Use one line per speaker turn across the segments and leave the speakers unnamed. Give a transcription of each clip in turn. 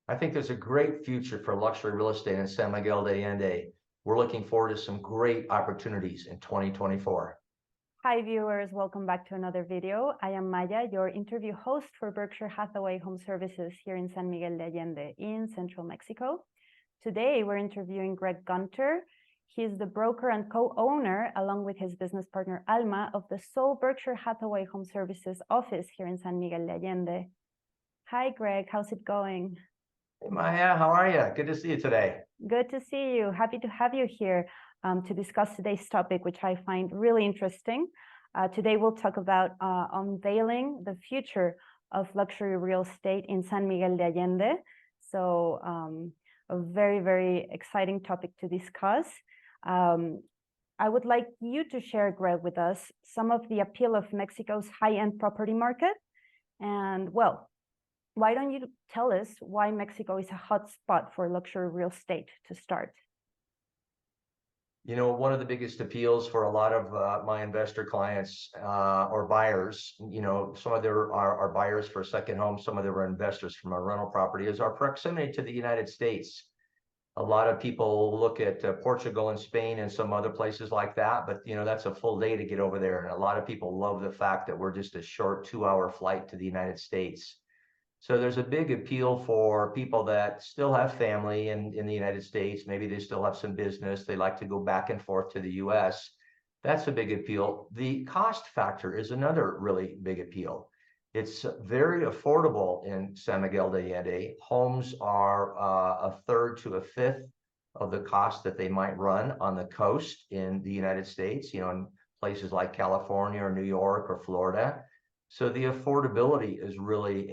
I think there's a great future for luxury real estate in San Miguel de Allende. We're looking forward to some great opportunities in 2024.
Hi viewers, welcome back to another video. I am Maya, your interview host for Berkshire Hathaway Home Services here in San Miguel de Allende in central Mexico. Today we're interviewing Greg Gunter. He's the broker and co-owner, along with his business partner Alma, of the sole Berkshire Hathaway Home Services office here in San Miguel de Allende. Hi Greg, how's it going?
Hey Maya, how are you? Good to see you today.
Good to see you. Happy to have you here to discuss today's topic, which I find really interesting. Today we'll talk about unveiling the future of luxury real estate in San Miguel de Allende. So a very, very exciting topic to discuss. I would like you to share, Greg, with us some of the appeal of Mexico's high-end property market. And well, why don't you tell us why Mexico is a hot spot for luxury real estate to start?
You know, one of the biggest appeals for a lot of my investor clients or buyers, you know, some of them are buyers for a second home, some of them are investors from a rental property, is our proximity to the United States. A lot of people look at Portugal and Spain and some other places like that, but you know, that's a full day to get over there. And a lot of people love the fact that we're just a short 2-hour flight to the United States. So there's a big appeal for people that still have family in the United States. Maybe they still have some business. They like to go back and forth to the US. That's a big appeal. The cost factor is another really big appeal. It's very affordable in San Miguel de Allende. Homes are a third to a fifth of the cost that they might run on the coast in the United States, you know, in places like California or New York or Florida. So the affordability is really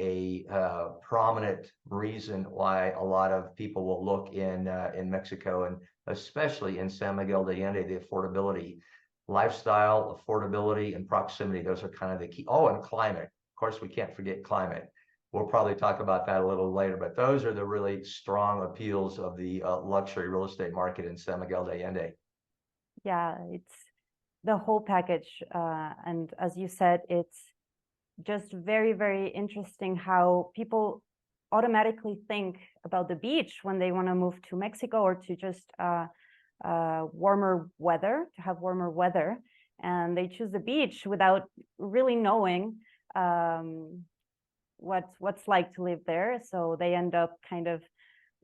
a prominent reason why a lot of people will look in Mexico, and especially in San Miguel de Allende. The affordability, lifestyle, affordability, and proximity, those are kind of the key. Oh, and climate. Of course, we can't forget climate. We'll probably talk about that a little later, but those are the really strong appeals of the luxury real estate market in San Miguel de Allende.
Yeah, it's the whole package. And as you said, it's just very, very interesting how people automatically think about the beach when they want to move to Mexico or to just warmer weather, to have warmer weather. And they choose the beach without really knowing what's like to live there. So they end up kind of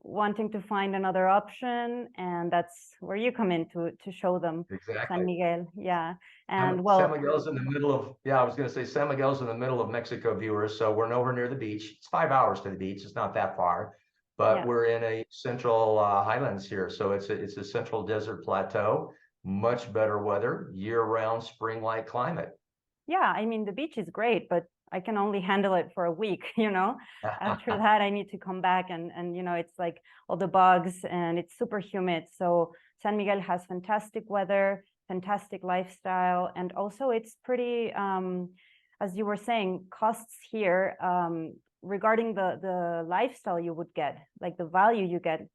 wanting to find another option, and that's where you come in to show them San Miguel. Yeah. And well,
San Miguel's in the middle of, I was going to say San Miguel's in the middle of Mexico, viewers. So we're nowhere near the beach. It's 5 hours to the beach. It's not that far, but we're in a central highlands here. So it's a central desert plateau, much better weather, year-round, spring-like climate.
Yeah, I mean, the beach is great, but I can only handle it for a week, you know. After that, I need to come back and you know, it's like all the bugs and it's super humid. So San Miguel has fantastic weather, fantastic lifestyle, and also it's pretty, as you were saying, costs here regarding the lifestyle you would get, like the value you get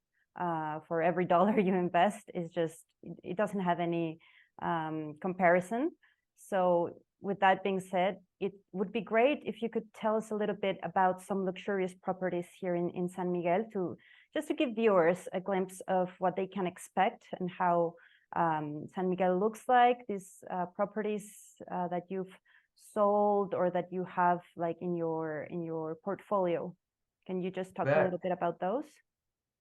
for every dollar you invest is just, it doesn't have any comparison. So with that being said, it would be great if you could tell us a little bit about some luxurious properties here in San Miguel, just to give viewers a glimpse of what they can expect and how San Miguel looks like, these properties that you've sold or that you have like in your portfolio. Can you just talk a little bit about those?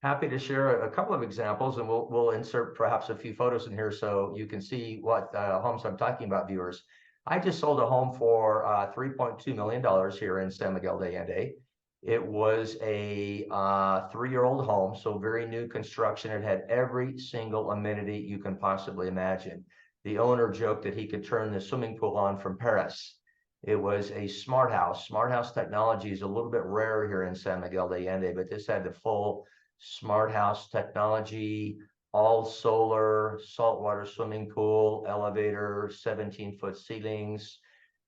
Happy to share a couple of examples, and we'll insert perhaps a few photos in here so you can see what homes I'm talking about, viewers. I just sold a home for $3.2 million here in San Miguel de Allende. It was a 3-year-old home, so very new construction. It had every single amenity you can possibly imagine. The owner joked that he could turn the swimming pool on from Paris. It was a smart house. Smart house technology is a little bit rare here in San Miguel de Allende, but this had the full smart house technology, all solar, saltwater swimming pool, elevator, 17-foot ceilings,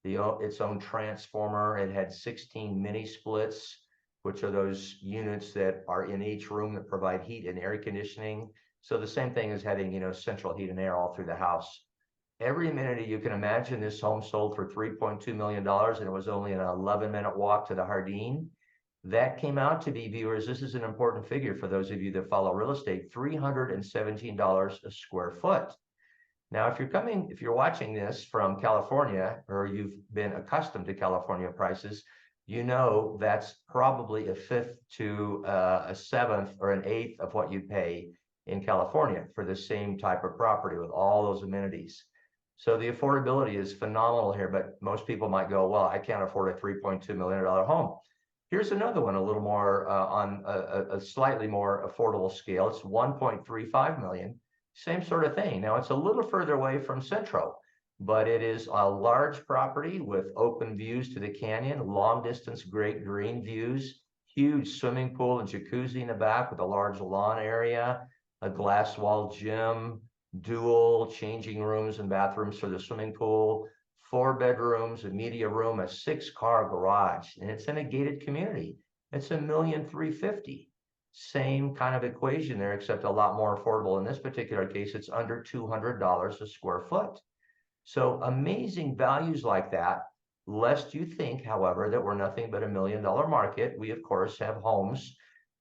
its own transformer. It had 16 mini splits, which are those units that are in each room that provide heat and air conditioning. So the same thing as having, you know, central heat and air all through the house. Every amenity you can imagine. This home sold for $3.2 million, and it was only an 11-minute walk to the Jardín. That came out to be, viewers, this is an important figure for those of you that follow real estate, $317 a square foot. Now, if you're watching this from California, or you've been accustomed to California prices, you know that's probably a fifth to a seventh or an eighth of what you pay in California for the same type of property with all those amenities. So the affordability is phenomenal here, but most people might go, well, I can't afford a $3.2 million home. Here's another one, a little more on a slightly more affordable scale. It's 1.35 million. Same sort of thing. Now, it's a little further away from Centro, but it is a large property with open views to the canyon, long distance, great green views, huge swimming pool and jacuzzi in the back with a large lawn area, a glass wall gym, dual changing rooms and bathrooms for the swimming pool, 4 bedrooms, a media room, a 6-car garage, and it's in a gated community. It's $1,350,000. Same kind of equation there, except a lot more affordable. In this particular case, it's under $200 a square foot. So amazing values like that. Lest you think, however, that we're nothing but $1 million market. We, of course, have homes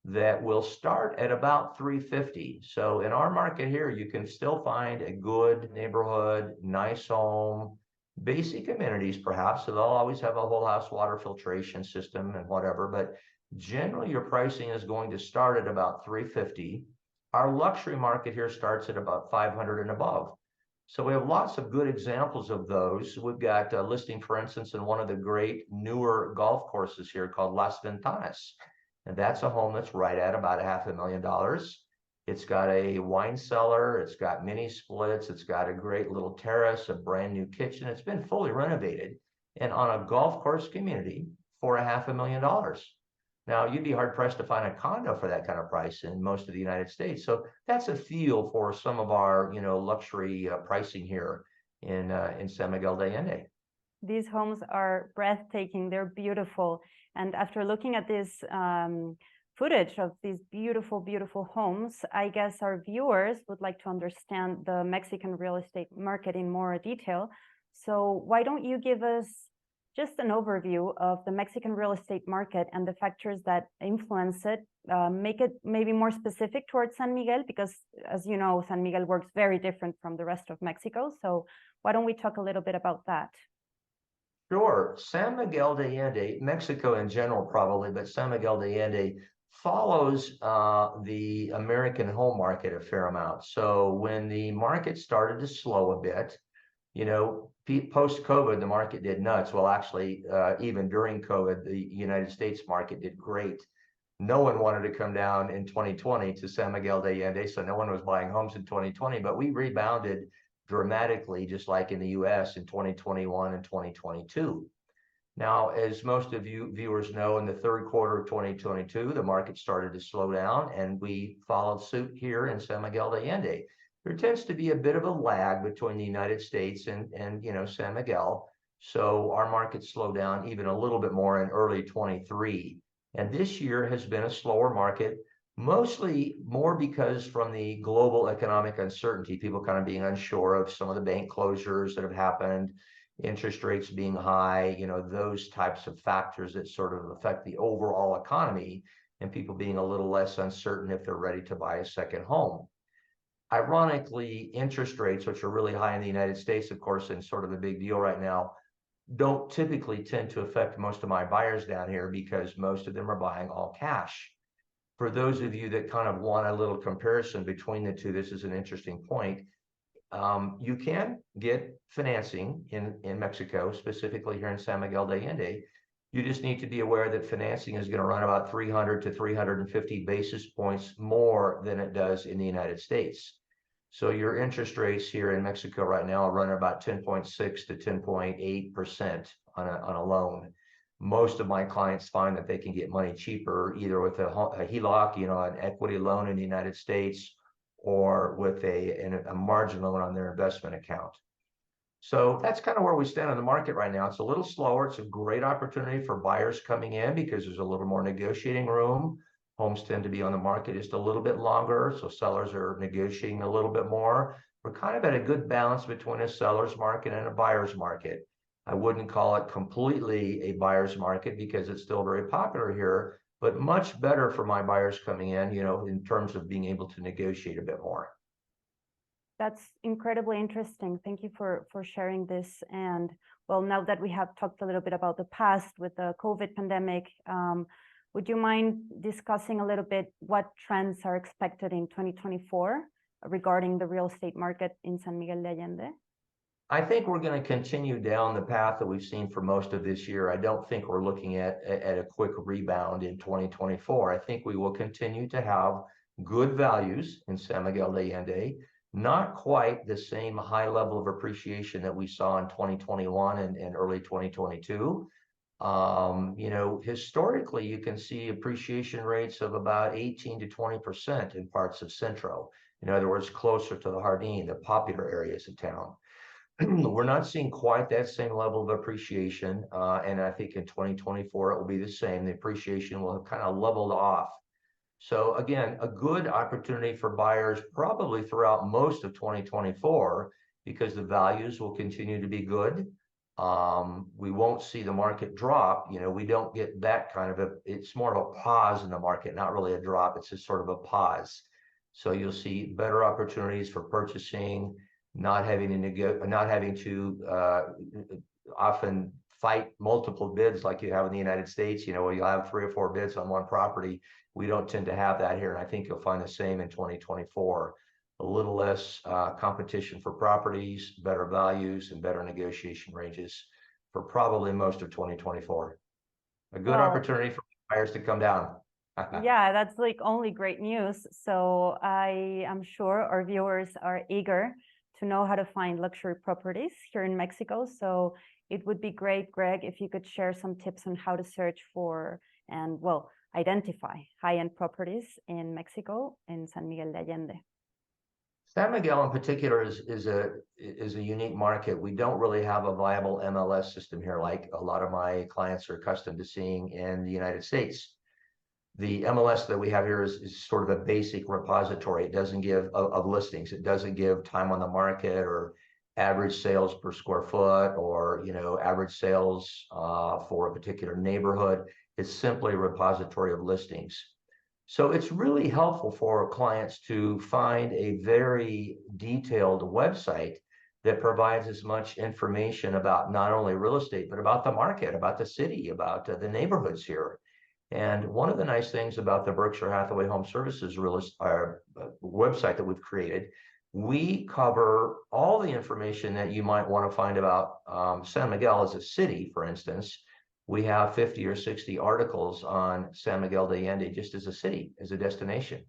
that will start at about $350,000. So in our market here, you can still find a good neighborhood, nice home, basic amenities perhaps. So they'll always have a whole house water filtration system and whatever, but generally your pricing is going to start at about $350,000. Our luxury market here starts at about $500,000 and above. So we have lots of good examples of those. We've got a listing, for instance, in one of the great newer golf courses here called Las Ventanas. And that's a home that's right at about $500,000. It's got a wine cellar, it's got mini splits, it's got a great little terrace, a brand new kitchen. It's been fully renovated and on a golf course community for $500,000. Now, you'd be hard pressed to find a condo for that kind of price in most of the United States. So that's a feel for some of our, luxury pricing here in San Miguel de Allende.
These homes are breathtaking. They're beautiful. And after looking at this footage of these beautiful, beautiful homes, I guess our viewers would like to understand the Mexican real estate market in more detail. So why don't you give us just an overview of the Mexican real estate market and the factors that influence it, make it maybe more specific towards San Miguel, because as you know, San Miguel works very different from the rest of Mexico. So why don't we talk a little bit about that?
Sure. San Miguel de Allende, Mexico in general probably, but San Miguel de Allende follows the American home market a fair amount. So when the market started to slow a bit, post-COVID, the market did nuts. Well, actually, even during COVID, the United States market did great. No one wanted to come down in 2020 to San Miguel de Allende, so no one was buying homes in 2020, but we rebounded dramatically, just like in the US in 2021 and 2022. Now, as most of you viewers know, in the third quarter of 2022, the market started to slow down, and we followed suit here in San Miguel de Allende. There tends to be a bit of a lag between the United States and San Miguel. So our market slowed down even a little bit more in early 23. And this year has been a slower market, mostly more because from the global economic uncertainty, people kind of being unsure of some of the bank closures that have happened, interest rates being high, those types of factors that sort of affect the overall economy, and people being a little less uncertain if they're ready to buy a second home. Ironically, interest rates, which are really high in the United States, of course, and sort of the big deal right now, don't typically tend to affect most of my buyers down here because most of them are buying all cash. For those of you that kind of want a little comparison between the two, this is an interesting point. You can get financing in Mexico, specifically here in San Miguel de Allende. You just need to be aware that financing is going to run about 300 to 350 basis points more than it does in the United States. So your interest rates here in Mexico right now are running about 10.6 to 10.8% on a loan. Most of my clients find that they can get money cheaper, either with a HELOC, an equity loan in the United States, or with a margin loan on their investment account. So that's kind of where we stand on the market right now. It's a little slower. It's a great opportunity for buyers coming in because there's a little more negotiating room. Homes tend to be on the market just a little bit longer, so sellers are negotiating a little bit more. We're kind of at a good balance between a seller's market and a buyer's market. I wouldn't call it completely a buyer's market because it's still very popular here, but much better for my buyers coming in, in terms of being able to negotiate a bit more.
That's incredibly interesting. Thank you for sharing this. And well, now that we have talked a little bit about the past with the COVID pandemic, would you mind discussing a little bit what trends are expected in 2024 regarding the real estate market in San Miguel de Allende?
I think we're going to continue down the path that we've seen for most of this year. I don't think we're looking at a quick rebound in 2024. I think we will continue to have good values in San Miguel de Allende, not quite the same high level of appreciation that we saw in 2021 and early 2022. Historically, you can see appreciation rates of about 18 to 20% in parts of Centro. In other words, closer to the Jardín, the popular areas of town. We're not seeing quite that same level of appreciation, and I think in 2024 it will be the same. The appreciation will have kind of leveled off. So again, a good opportunity for buyers probably throughout most of 2024 because the values will continue to be good. We won't see the market drop. We don't get that kind of it's more of a pause in the market, not really a drop. It's just sort of a pause. So you'll see better opportunities for purchasing, not having to often fight multiple bids like you have in the United States, where you'll have 3 or 4 bids on one property. We don't tend to have that here, and I think you'll find the same in 2024. A little less competition for properties, better values, and better negotiation ranges for probably most of 2024. A good opportunity for buyers to come down.
Yeah, that's like only great news. So I am sure our viewers are eager to know how to find luxury properties here in Mexico. So it would be great, Greg, if you could share some tips on how to search for and, well, identify high-end properties in Mexico, in San Miguel de Allende.
San Miguel in particular is a unique market. We don't really have a viable MLS system here like a lot of my clients are accustomed to seeing in the United States. The MLS that we have here is sort of a basic repository. It doesn't give of listings. It doesn't give time on the market or average sales per square foot or average sales for a particular neighborhood. It's simply a repository of listings. So it's really helpful for clients to find a very detailed website that provides as much information about not only real estate, but about the market, about the city, about the neighborhoods here. And one of the nice things about the Berkshire Hathaway Home Services website that we've created, we cover all the information that you might want to find about San Miguel as a city, for instance. We have 50 or 60 articles on San Miguel de Allende just as a city, as a destination.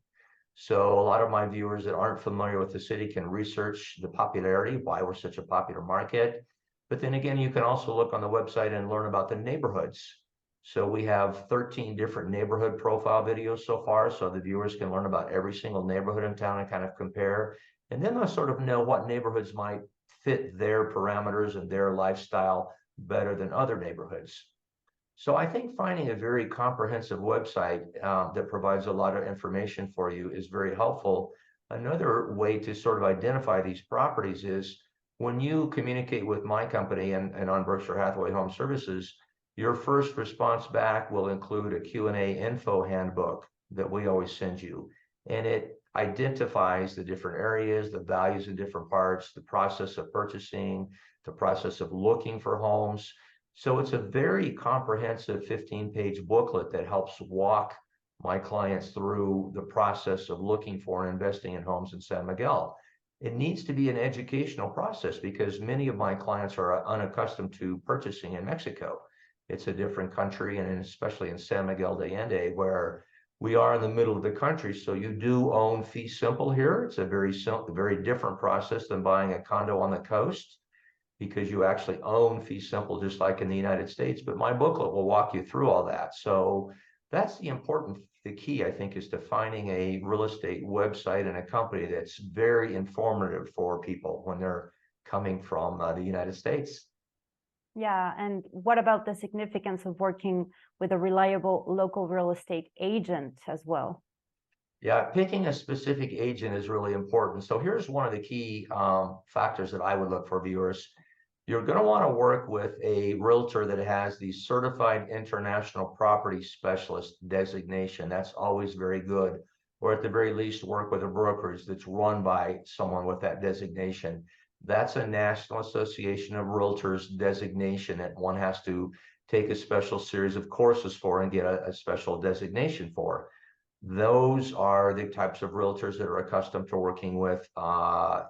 So a lot of my viewers that aren't familiar with the city can research the popularity, why we're such a popular market. But then again, you can also look on the website and learn about the neighborhoods. So we have 13 different neighborhood profile videos so far, so the viewers can learn about every single neighborhood in town and kind of compare. And then they'll sort of know what neighborhoods might fit their parameters and their lifestyle better than other neighborhoods. So I think finding a very comprehensive website that provides a lot of information for you is very helpful. Another way to sort of identify these properties is when you communicate with my company and on Berkshire Hathaway Home Services, your first response back will include a Q&A info handbook that we always send you. And it identifies the different areas, the values in different parts, the process of purchasing, the process of looking for homes. So it's a very comprehensive 15-page booklet that helps walk my clients through the process of looking for and investing in homes in San Miguel. It needs to be an educational process because many of my clients are unaccustomed to purchasing in Mexico. It's a different country, and especially in San Miguel de Allende, where we are in the middle of the country. So you do own fee simple here. It's a very different process than buying a condo on the coast, because you actually own fee simple just like in the United States. But my booklet will walk you through all that. So that's the key, I think, is to finding a real estate website and a company that's very informative for people when they're coming from the United States.
Yeah, and what about the significance of working with a reliable local real estate agent as well?
Yeah, picking a specific agent is really important. So here's one of the key factors that I would look for viewers. you're going to want to work with a realtor that has the Certified International Property Specialist designation. That's always very good. Or at the very least, work with a brokerage that's run by someone with that designation. That's a National Association of Realtors designation that one has to take a special series of courses for and get a special designation for. Those are the types of realtors that are accustomed to working with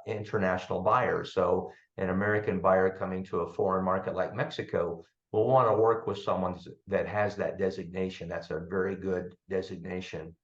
international buyers. So an American buyer coming to a foreign market like Mexico will want to work with someone that has that designation. That's a very good designation.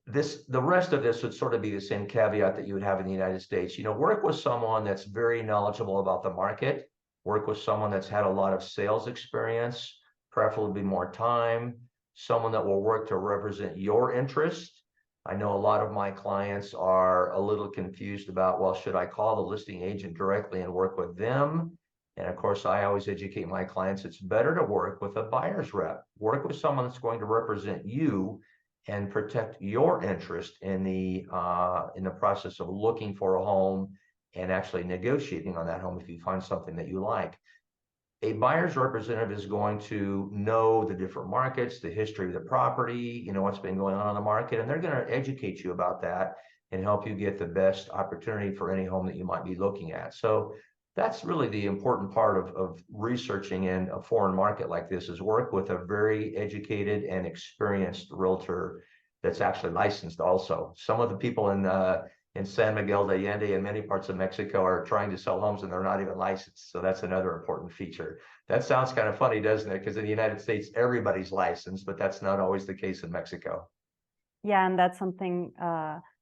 The rest of this would sort of be the same caveat that you would have in the United States. Work with someone that's very knowledgeable about the market, work with someone that's had a lot of sales experience, preferably more time, someone that will work to represent your interest. I know a lot of my clients are a little confused about, well, should I call the listing agent directly and work with them? And of course, I always educate my clients, it's better to work with a buyer's rep. Work with someone that's going to represent you and protect your interest in the process of looking for a home and actually negotiating on that home if you find something that you like. A buyer's representative is going to know the different markets, the history of the property, what's been going on in the market, and they're going to educate you about that and help you get the best opportunity for any home that you might be looking at. So that's really the important part of researching in a foreign market like this, is work with a very educated and experienced realtor that's actually licensed also. Some of the people in San Miguel de Allende and many parts of Mexico are trying to sell homes and they're not even licensed. So that's another important feature. That sounds kind of funny, doesn't it? Because in the United States, everybody's licensed, but that's not always the case in Mexico.
Yeah, and that's something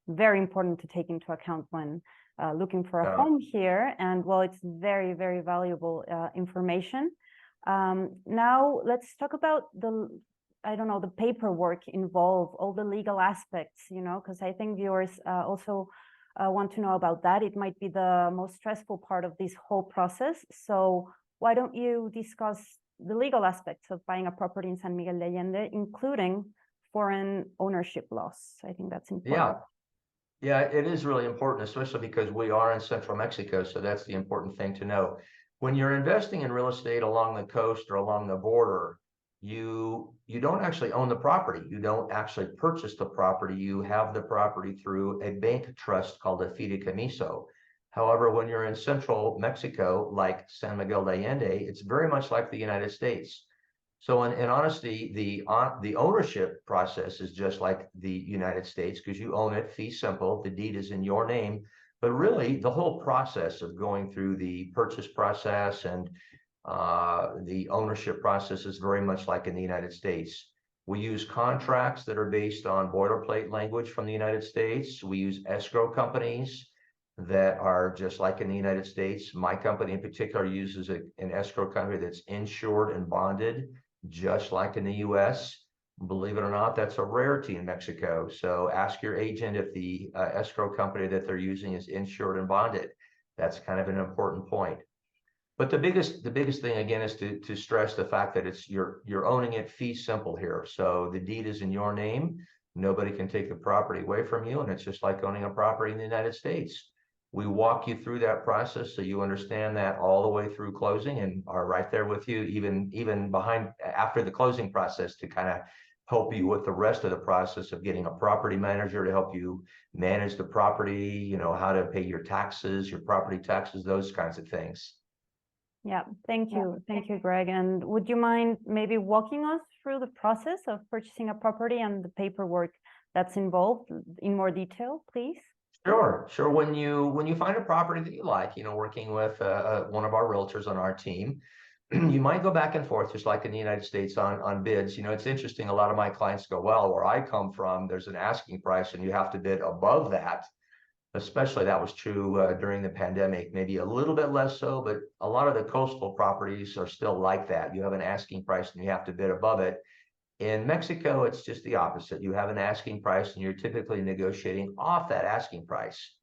very important to take into account when looking for a home here. And well, it's very, very valuable information. Now let's talk about the paperwork involved, all the legal aspects, because I think viewers also want to know about that. It might be the most stressful part of this whole process. So why don't you discuss the legal aspects of buying a property in San Miguel de Allende, including foreign ownership laws? I think that's important.
Yeah, it is really important, especially because we are in central Mexico. So that's the important thing to know. When you're investing in real estate along the coast or along the border, you don't actually own the property. You don't actually purchase the property. You have the property through a bank trust called a fideicomiso. However, when you're in central Mexico, like San Miguel de Allende, it's very much like the United States. So in honesty, the ownership process is just like the United States, because you own it, fee simple, the deed is in your name. But really, the whole process of going through the purchase process and the ownership process is very much like in the United States. We use contracts that are based on boilerplate language from the United States. We use escrow companies that are just like in the United States. My company in particular uses an escrow company that's insured and bonded, just like in the US. Believe it or not, that's a rarity in Mexico. So ask your agent if the escrow company that they're using is insured and bonded. That's kind of an important point. But the biggest thing again is to stress the fact that you're owning it fee simple here. So the deed is in your name. Nobody can take the property away from you, and it's just like owning a property in the United States. We walk you through that process so you understand that all the way through closing, and are right there with you even behind after the closing process to kind of help you with the rest of the process of getting a property manager to help you manage the property, how to pay your taxes, your property taxes, those kinds of things.
Yeah, thank you. Thank you, Greg. And would you mind maybe walking us through the process of purchasing a property and the paperwork that's involved in more detail, please?
Sure. When you find a property that you like, working with one of our realtors on our team, you might go back and forth, just like in the United States on bids. It's interesting. A lot of my clients go, well, where I come from, there's an asking price and you have to bid above that. Especially that was true during the pandemic, maybe a little bit less so, but a lot of the coastal properties are still like that. You have an asking price and you have to bid above it. In Mexico, it's just the opposite. You have an asking price and you're typically negotiating off that asking price.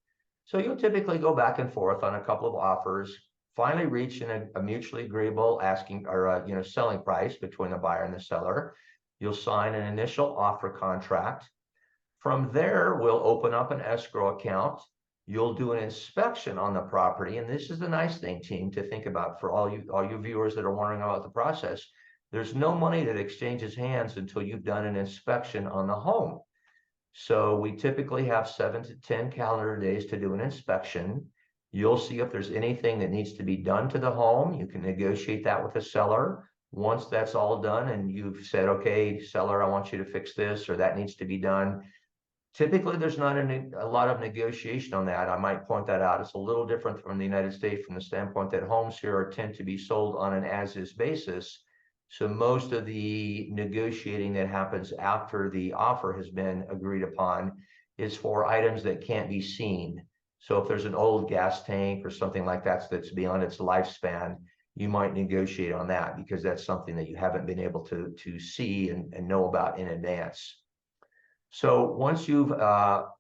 So you'll typically go back and forth on a couple of offers, finally reach a mutually agreeable asking or selling price between the buyer and the seller. You'll sign an initial offer contract. From there, we'll open up an escrow account. you'll do an inspection on the property. And this is the nice thing, team, to think about for all you viewers that are wondering about the process. There's no money that exchanges hands until you've done an inspection on the home. So we typically have 7 to 10 calendar days to do an inspection. You'll see if there's anything that needs to be done to the home. You can negotiate that with the seller. Once that's all done and you've said, okay, seller, I want you to fix this or that needs to be done. Typically, there's not a lot of negotiation on that. I might point that out. It's a little different from the United States from the standpoint that homes here tend to be sold on an as-is basis. So most of the negotiating that happens after the offer has been agreed upon is for items that can't be seen. So if there's an old gas tank or something like that that's beyond its lifespan, you might negotiate on that because that's something that you haven't been able to see and know about in advance. So once you've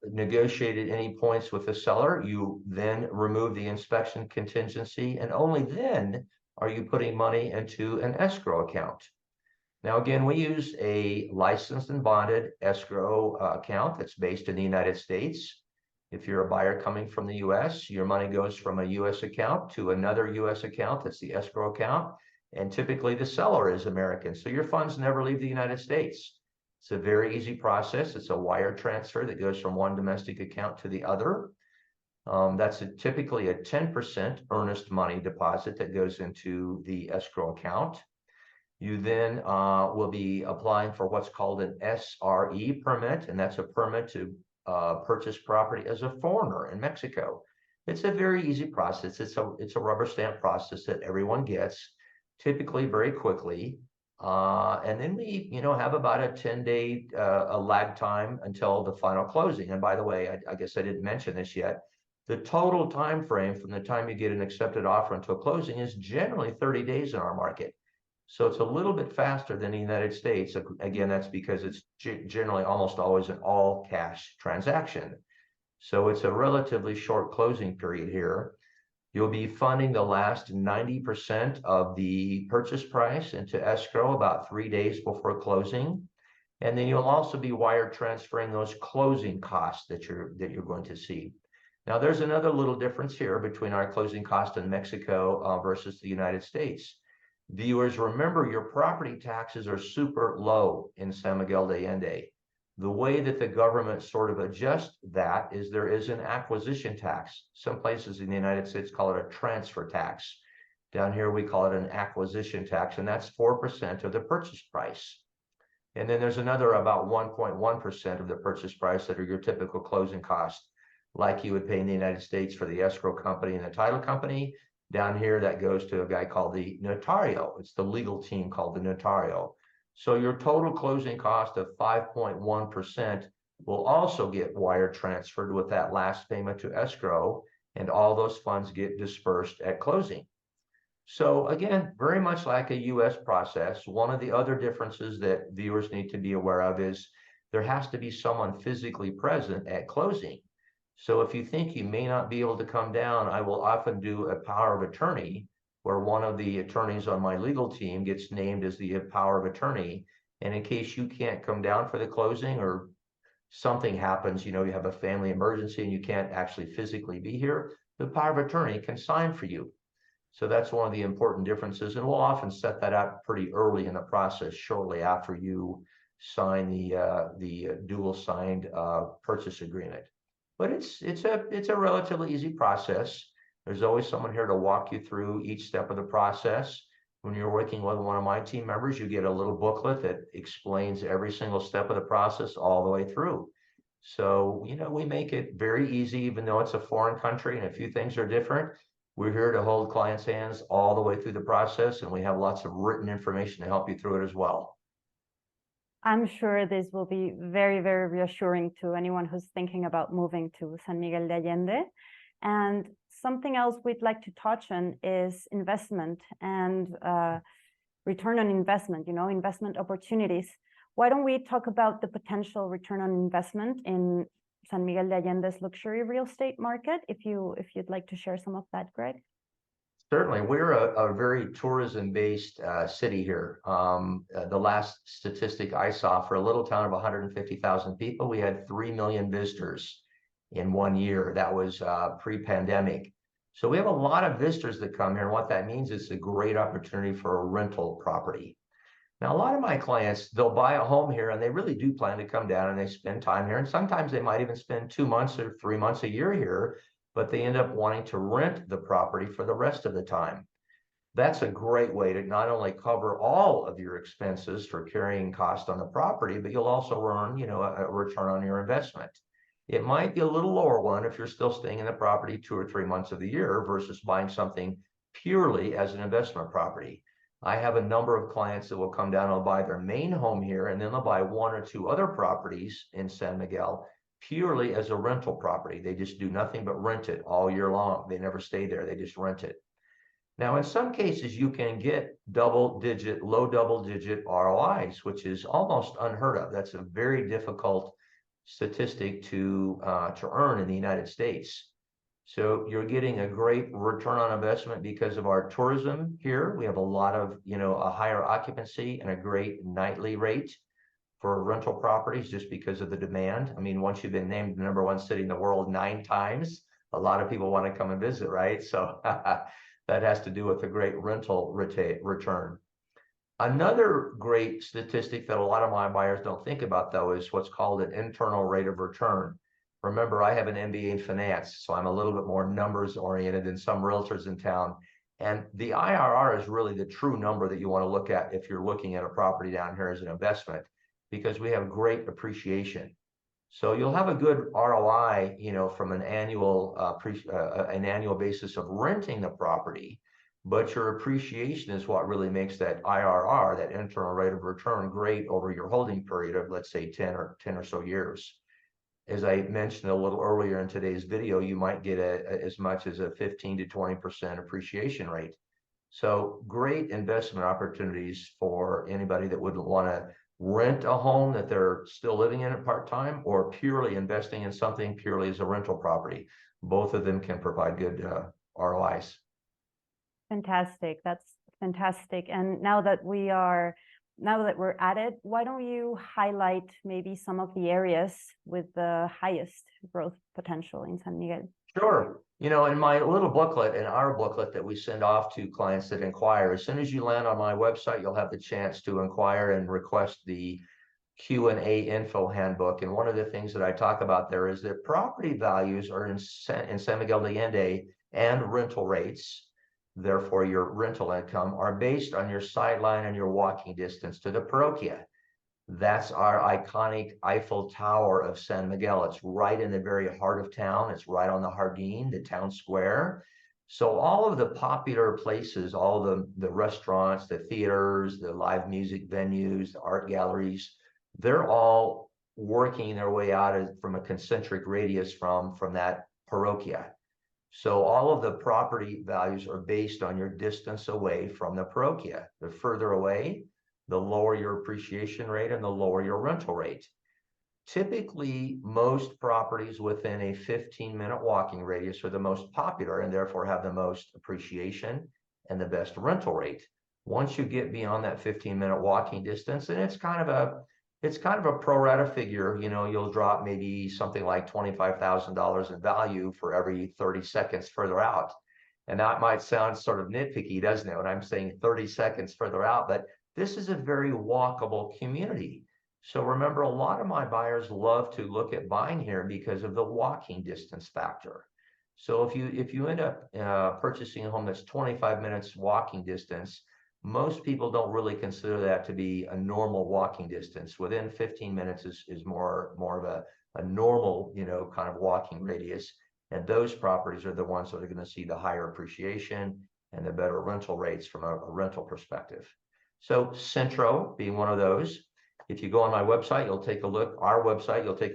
negotiated any points with the seller, you then remove the inspection contingency, and only then are you putting money into an escrow account. Now, again, we use a licensed and bonded escrow account that's based in the United States. If you're a buyer coming from the US, your money goes from a US account to another US account, that's the escrow account, and typically the seller is American, so your funds never leave the United States. It's a very easy process. It's a wire transfer that goes from one domestic account to the other. That's typically a 10% earnest money deposit that goes into the escrow account. You then will be applying for what's called an SRE permit, and that's a permit to purchase property as a foreigner in Mexico. It's a very easy process. It's a rubber stamp process that everyone gets, typically very quickly. And then we, have about a 10-day a lag time until the final closing. And by the way, I guess I didn't mention this yet. The total time frame from the time you get an accepted offer until closing is generally 30 days in our market. So it's a little bit faster than the United States. Again, that's because it's generally almost always an all cash transaction. So it's a relatively short closing period here. You'll be funding the last 90% of the purchase price into escrow about 3 days before closing. And then you'll also be wire transferring those closing costs that you're going to see. Now, there's another little difference here between our closing cost in Mexico versus the United States. Viewers, remember your property taxes are super low in San Miguel de Allende. The way that the government sort of adjusts that is there is an acquisition tax. Some places in the United States call it a transfer tax. Down here, we call it an acquisition tax, and that's 4% of the purchase price. And then there's another about 1.1% of the purchase price that are your typical closing costs, like you would pay in the United States for the escrow company and the title company. Down here, that goes to a guy called the notario. It's the legal team called the notario. So your total closing cost of 5.1% will also get wire transferred with that last payment to escrow, and all those funds get dispersed at closing. So again, very much like a US process. One of the other differences that viewers need to be aware of is there has to be someone physically present at closing. So if you think you may not be able to come down, I will often do a power of attorney where one of the attorneys on my legal team gets named as the power of attorney. And in case you can't come down for the closing or something happens, you have a family emergency and you can't actually physically be here, the power of attorney can sign for you. So that's one of the important differences. And we'll often set that up pretty early in the process, shortly after you sign the dual signed purchase agreement. But it's a relatively easy process. There's always someone here to walk you through each step of the process. When you're working with one of my team members, you get a little booklet that explains every single step of the process all the way through. So, we make it very easy, even though it's a foreign country and a few things are different. We're here to hold clients' hands all the way through the process, and we have lots of written information to help you through it as well.
I'm sure this will be very, very reassuring to anyone who's thinking about moving to San Miguel de Allende. And something else we'd like to touch on is investment and return on investment, investment opportunities. Why don't we talk about the potential return on investment in San Miguel de Allende's luxury real estate market, if you'd like to share some of that, Greg?
Certainly, we're a very tourism-based city here. The last statistic I saw for a little town of 150,000 people, we had 3 million visitors in 1 year. That was pre-pandemic. So we have a lot of visitors that come here, and what that means is a great opportunity for a rental property. Now, a lot of my clients, they'll buy a home here and they really do plan to come down and they spend time here. And sometimes they might even spend 2 months or 3 months a year here, but they end up wanting to rent the property for the rest of the time. That's a great way to not only cover all of your expenses for carrying cost on the property, but you'll also earn, a return on your investment. It might be a little lower one if you're still staying in the property 2 or 3 months of the year versus buying something purely as an investment property. I have a number of clients that will come down and buy their main home here, and then they'll buy 1 or 2 other properties in San Miguel purely as a rental property. They just do nothing but rent it all year long. They never stay there. They just rent it. Now, in some cases, you can get low double-digit ROIs, which is almost unheard of. That's a very difficult statistic to earn in the United States. So you're getting a great return on investment because of our tourism here. We have a lot of, a higher occupancy and a great nightly rate for rental properties just because of the demand. I mean, once you've been named the #1 city in the world 9 times, a lot of people want to come and visit, right? So that has to do with a great rental return. Another great statistic that a lot of my buyers don't think about, though, is what's called an internal rate of return. Remember, I have an MBA in finance, so I'm a little bit more numbers oriented than some realtors in town. And the IRR is really the true number that you want to look at if you're looking at a property down here as an investment, because we have great appreciation. So you'll have a good ROI, from an annual basis of renting the property, but your appreciation is what really makes that IRR, that internal rate of return, great over your holding period of, let's say, 10 or so years. As I mentioned a little earlier in today's video, you might get as much as a 15 to 20% appreciation rate. So great investment opportunities for anybody that wouldn't want to rent a home that they're still living in it part-time, or purely investing in something purely as a rental property. Both of them can provide good ROIs.
Fantastic. That's fantastic. And now that we're at it, why don't you highlight maybe some of the areas with the highest growth potential in San Miguel?
Sure. In my little booklet, in our booklet that we send off to clients that inquire, as soon as you land on my website, you'll have the chance to inquire and request the Q&A info handbook. And one of the things that I talk about there is that property values are in San Miguel de Allende, and rental rates, therefore your rental income, are based on your sideline and your walking distance to the parroquia. That's our iconic Eiffel Tower of San Miguel. It's right in the very heart of town. It's right on the Jardín, the town square. So all of the popular places, all the restaurants, the theaters, the live music venues, the art galleries, they're all working their way out from a concentric radius from that parroquia. So all of the property values are based on your distance away from the parroquia. The further away, the lower your appreciation rate and the lower your rental rate. Typically, most properties within a 15-minute walking radius are the most popular and therefore have the most appreciation and the best rental rate. Once you get beyond that 15-minute walking distance, and it's kind of a pro rata figure, you'll drop maybe something like $25,000 in value for every 30 seconds further out. And that might sound sort of nitpicky, doesn't it, when I'm saying 30 seconds further out, but this is a very walkable community. So remember, a lot of my buyers love to look at buying here because of the walking distance factor. So if you end up purchasing a home that's 25 minutes walking distance, most people don't really consider that to be a normal walking distance. Within 15 minutes is more of a normal, kind of walking radius. And those properties are the ones that are going to see the higher appreciation and the better rental rates from a rental perspective. So Centro being one of those. If you go on my website, you'll take a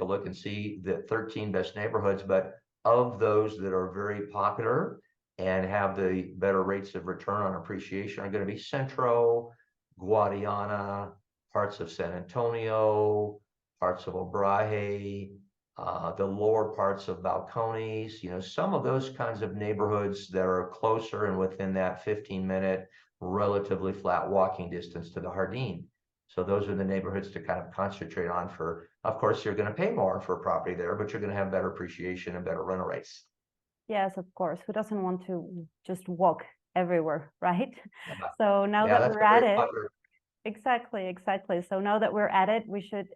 look, and see the 13 best neighborhoods. But of those that are very popular and have the better rates of return on appreciation are going to be Centro, Guadiana, parts of San Antonio, parts of Obraje, the lower parts of Balcones, some of those kinds of neighborhoods that are closer and within that 15-minute relatively flat walking distance to the Jardín. So those are the neighborhoods to kind of concentrate on for, of course, you're going to pay more for a property there, but you're going to have better appreciation and better rental rates.
Yes, of course. Who doesn't want to just walk everywhere, right?
Yeah,
So now
yeah,
that
that's
we're at
very
it,
popular.
exactly. So now that we're at it, we should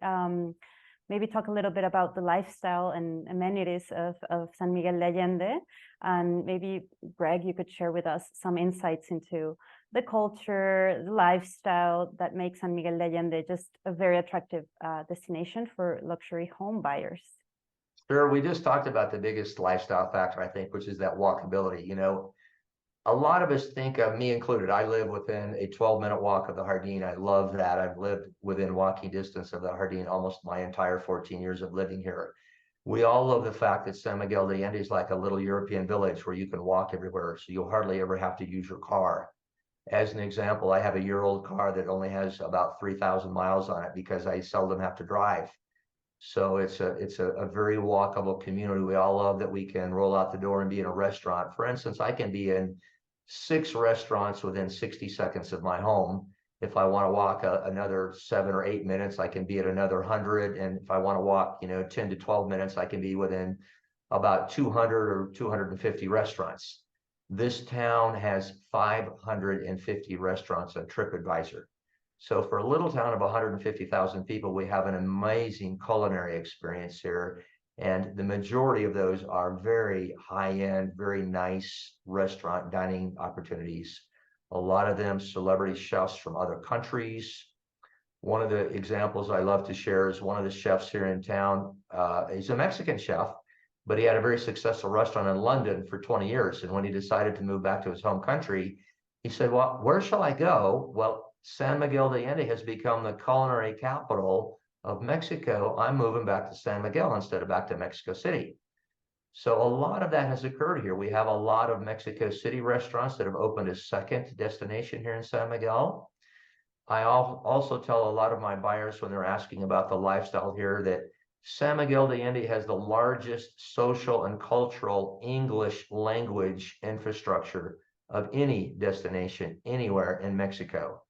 maybe talk a little bit about the lifestyle and amenities of San Miguel de Allende. And maybe, Greg, you could share with us some insights into the culture, the lifestyle that makes San Miguel de Allende just a very attractive destination for luxury home buyers.
Sure, we just talked about the biggest lifestyle factor, I think, which is that walkability. You know, a lot of us think of, me included, I live within a 12-minute walk of the Jardín. I love that. I've lived within walking distance of the Jardín almost my entire 14 years of living here. We all love the fact that San Miguel de Allende is like a little European village where you can walk everywhere, so you'll hardly ever have to use your car. As an example, I have a year-old car that only has about 3,000 miles on it because I seldom have to drive. So it's a very walkable community. We all love that we can roll out the door and be in a restaurant. For instance, I can be in 6 restaurants within 60 seconds of my home. If I want to walk another 7 or 8 minutes, I can be at another 100. And if I want to walk, 10 to 12 minutes, I can be within about 200 or 250 restaurants. This town has 550 restaurants on TripAdvisor. So for a little town of 150,000 people, we have an amazing culinary experience here. And the majority of those are very high-end, very nice restaurant dining opportunities. A lot of them celebrity chefs from other countries. One of the examples I love to share is one of the chefs here in town. He's a Mexican chef, but he had a very successful restaurant in London for 20 years. And when he decided to move back to his home country, he said, well, where shall I go? Well, San Miguel de Allende has become the culinary capital of Mexico. I'm moving back to San Miguel instead of back to Mexico City. So a lot of that has occurred here. We have a lot of Mexico City restaurants that have opened a second destination here in San Miguel. I also tell a lot of my buyers when they're asking about the lifestyle here that San Miguel de Allende has the largest social and cultural English language infrastructure of any destination anywhere in Mexico.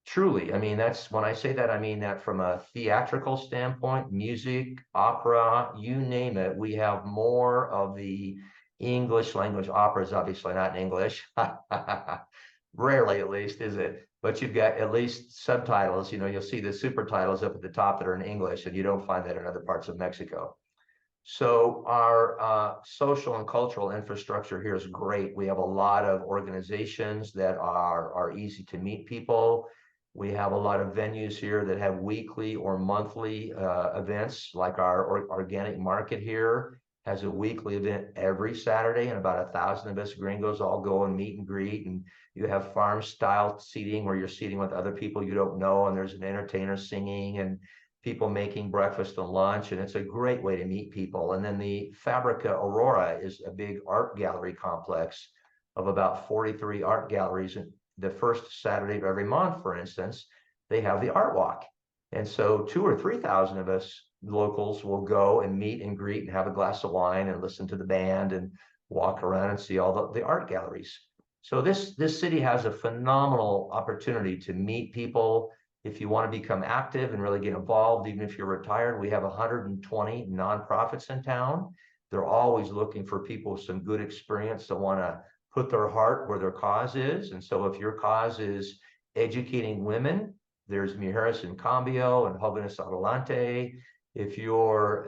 Truly, I mean, that's when I say that, I mean that from a theatrical standpoint, music, opera, you name it, we have more of the English language operas, obviously not in English. Rarely, at least, is it? But you've got at least subtitles. You'll see the super titles up at the top that are in English, and you don't find that in other parts of Mexico. So our social and cultural infrastructure here is great. We have a lot of organizations that are easy to meet people. We have a lot of venues here that have weekly or monthly events, like our organic market here has a weekly event every Saturday, and about 1,000 of us gringos all go and meet and greet. And you have farm style seating where you're seating with other people you don't know, and there's an entertainer singing and people making breakfast and lunch, and it's a great way to meet people. And then the Fabrica Aurora is a big art gallery complex of about 43 art galleries. And the first Saturday of every month, for instance, they have the art walk. And so 2,000 or 3,000 of us locals will go and meet and greet and have a glass of wine and listen to the band and walk around and see all the art galleries. So this city has a phenomenal opportunity to meet people. If you want to become active and really get involved, even if you're retired, we have 120 nonprofits in town. They're always looking for people with some good experience that want to put their heart where their cause is. And so if your cause is educating women, there's Mujeres en Cambio and Jóvenes Adelante. If your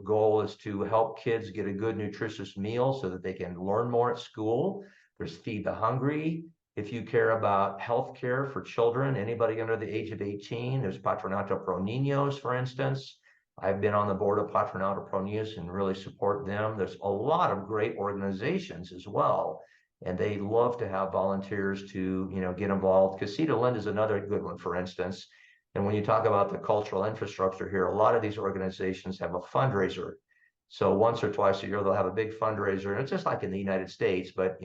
goal is to help kids get a good nutritious meal so that they can learn more at school, there's Feed the Hungry. If you care about healthcare for children, anybody under the age of 18, there's Patronato Pro Niños, for instance. I've been on the board of Patronato Pro Niños and really support them. There's a lot of great organizations as well, and they love to have volunteers to get involved. Casita Lind is another good one, for instance. And when you talk about the cultural infrastructure here, a lot of these organizations have a fundraiser. So once or twice a year, they'll have a big fundraiser. And it's just like in the United States, but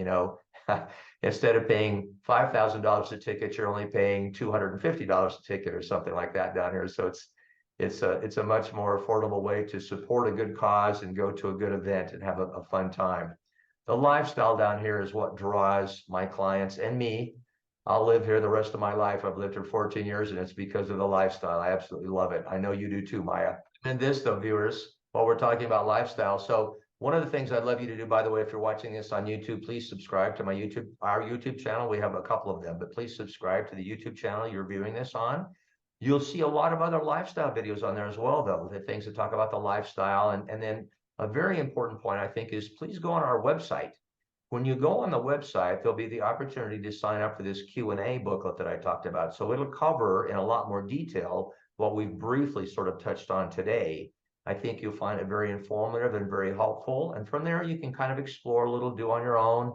instead of paying $5,000 a ticket, you're only paying $250 a ticket or something like that down here. So it's a much more affordable way to support a good cause and go to a good event and have a fun time. The lifestyle down here is what draws my clients and me. I'll live here the rest of my life. I've lived here 14 years, and it's because of the lifestyle. I absolutely love it. I know you do too, Maya. And this, though, viewers, while we're talking about lifestyle. So one of the things I'd love you to do, by the way, if you're watching this on YouTube, please subscribe to our YouTube channel. We have a couple of them, but please subscribe to the YouTube channel you're viewing this on. You'll see a lot of other lifestyle videos on there as well, though, the things that talk about the lifestyle. And then a very important point, I think, is please go on our website. When you go on the website, there'll be the opportunity to sign up for this Q&A booklet that I talked about. So it'll cover in a lot more detail what we've briefly sort of touched on today. I think you'll find it very informative and very helpful. And from there, you can kind of explore a little, do on your own,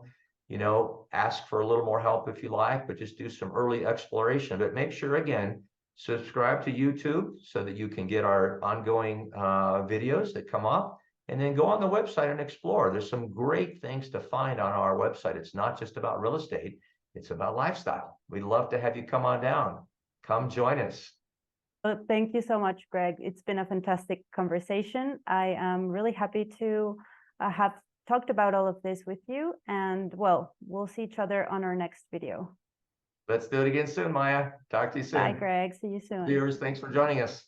ask for a little more help if you like, but just do some early exploration. But make sure, again, subscribe to YouTube so that you can get our ongoing videos that come up. And then go on the website and explore. There's some great things to find on our website. It's not just about real estate. It's about lifestyle. We'd love to have you come on down. Come join us.
Well, thank you so much, Greg. It's been a fantastic conversation. I am really happy to have talked about all of this with you. And well, we'll see each other on our next video.
Let's do it again soon, Maya. Talk to you soon.
Bye, Greg. See you soon.
Viewers, thanks for joining us.